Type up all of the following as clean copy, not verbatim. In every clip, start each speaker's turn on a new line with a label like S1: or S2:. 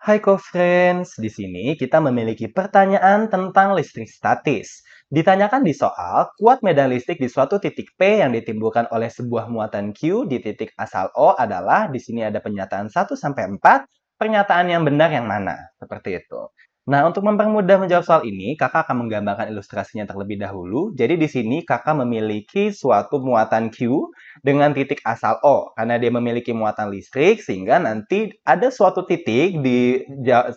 S1: Hai co-friends, di sini kita memiliki pertanyaan tentang listrik statis. Ditanyakan di soal, kuat medan listrik di suatu titik P yang ditimbulkan oleh sebuah muatan Q di titik asal O adalah, di sini ada pernyataan 1-4, pernyataan yang benar yang mana? Seperti itu. Nah, untuk mempermudah menjawab soal ini, kakak akan menggambarkan ilustrasinya terlebih dahulu. Jadi di sini kakak memiliki suatu muatan Q dengan titik asal O, karena dia memiliki muatan listrik, sehingga nanti ada suatu titik di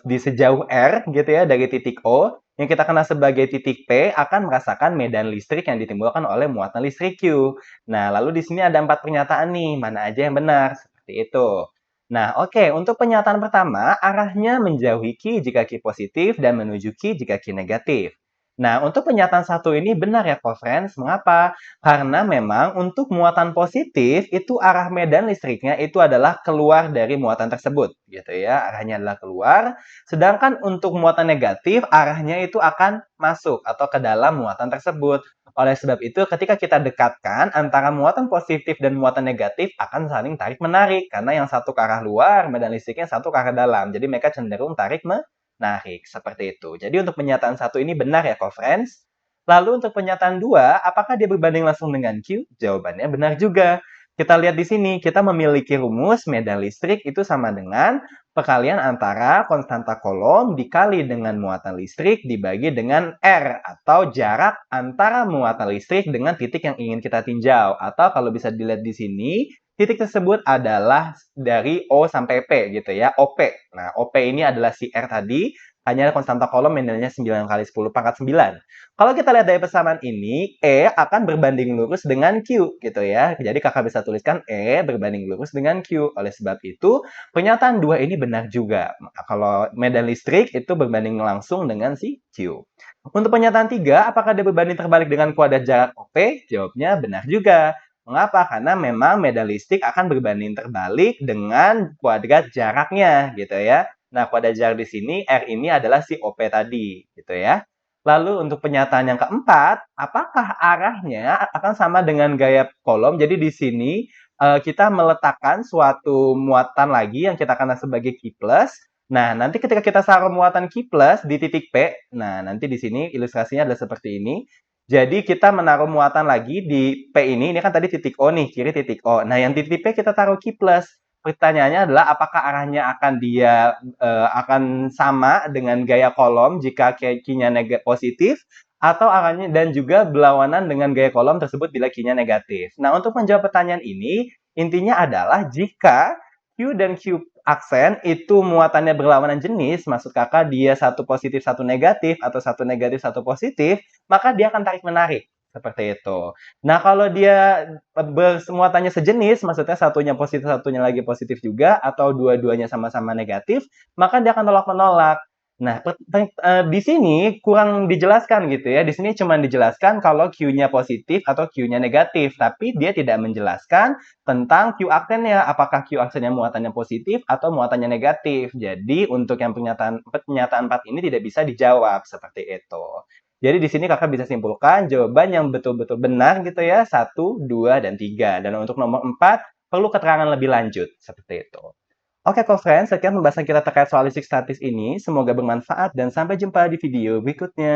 S1: sejauh R gitu ya, dari titik O, yang kita kenal sebagai titik P, akan merasakan medan listrik yang ditimbulkan oleh muatan listrik Q. Nah, lalu di sini ada 4 pernyataan nih, mana aja yang benar, seperti itu. Nah, oke, untuk pernyataan pertama, arahnya menjauhi Q jika Q positif dan menuju Q jika Q negatif. Nah, untuk pernyataan satu ini benar ya, co-friends. Mengapa? Karena memang untuk muatan positif, itu arah medan listriknya itu adalah keluar dari muatan tersebut, gitu ya. Arahnya adalah keluar. Sedangkan untuk muatan negatif, arahnya itu akan masuk atau ke dalam muatan tersebut. Oleh sebab itu, ketika kita dekatkan antara muatan positif dan muatan negatif akan saling tarik-menarik. Karena yang satu ke arah luar, medan listriknya satu ke arah dalam. Jadi mereka cenderung tarik-menarik. Seperti itu. Jadi untuk pernyataan satu ini benar ya, co-friends. Lalu untuk pernyataan dua, apakah dia berbanding langsung dengan Q? Jawabannya benar juga. Kita lihat di sini, kita memiliki rumus medan listrik itu sama dengan perkalian antara konstanta kolom dikali dengan muatan listrik dibagi dengan R, atau jarak antara muatan listrik dengan titik yang ingin kita tinjau. Atau kalau bisa dilihat di sini, titik tersebut adalah dari O sampai P gitu ya, OP. Nah, OP ini adalah si R tadi, hanya konstanta kolom yang nilainya 9 kali 10 pangkat 9. Kalau kita lihat dari persamaan ini, E akan berbanding lurus dengan Q, gitu ya. Jadi kakak bisa tuliskan E berbanding lurus dengan Q. Oleh sebab itu, pernyataan 2 ini benar juga. Kalau medan listrik itu berbanding langsung dengan si Q. Untuk pernyataan 3, apakah dia berbanding terbalik dengan kuadrat jarak OP? Jawabnya benar juga. Mengapa? Karena memang medan listrik akan berbanding terbalik dengan kuadrat jaraknya, gitu ya. Nah, kuadrat jarak di sini, R ini adalah si OP tadi, gitu ya. Lalu untuk pernyataan yang keempat, apakah arahnya akan sama dengan gaya kolom? Jadi di sini kita meletakkan suatu muatan lagi yang kita kenal sebagai Q+. Nah, nanti ketika kita taruh muatan Q+ di titik P, nah nanti di sini ilustrasinya adalah seperti ini. Jadi kita menaruh muatan lagi di P ini kan tadi titik O nih, kiri titik O. Nah, yang di titik P kita taruh Q+. Pertanyaannya adalah apakah arahnya akan sama dengan gaya kolom jika Q-nya positif, atau arahnya dan juga berlawanan dengan gaya kolom tersebut bila Q-nya negatif. Nah, untuk menjawab pertanyaan ini, intinya adalah jika Q dan Q aksen itu muatannya berlawanan jenis, maksud kakak dia satu positif, satu negatif, atau satu negatif, satu positif, maka dia akan tarik-menarik. Seperti itu. Nah, kalau dia bermuatannya sejenis, maksudnya satunya positif, satunya lagi positif juga, atau dua-duanya sama-sama negatif, maka dia akan tolak-menolak. Nah, di sini kurang dijelaskan gitu ya. Di sini cuma dijelaskan kalau Q-nya positif atau Q-nya negatif, tapi dia tidak menjelaskan tentang Q aksennya, apakah Q aksennya muatannya positif atau muatannya negatif. Jadi, untuk yang pernyataan 4 ini tidak bisa dijawab seperti itu. Jadi di sini kakak bisa simpulkan jawaban yang betul-betul benar gitu ya, 1, 2, dan 3. Dan untuk nomor 4, perlu keterangan lebih lanjut, seperti itu. Oke, co-friends, sekian pembahasan kita terkait soal listrik statis ini. Semoga bermanfaat dan sampai jumpa di video berikutnya.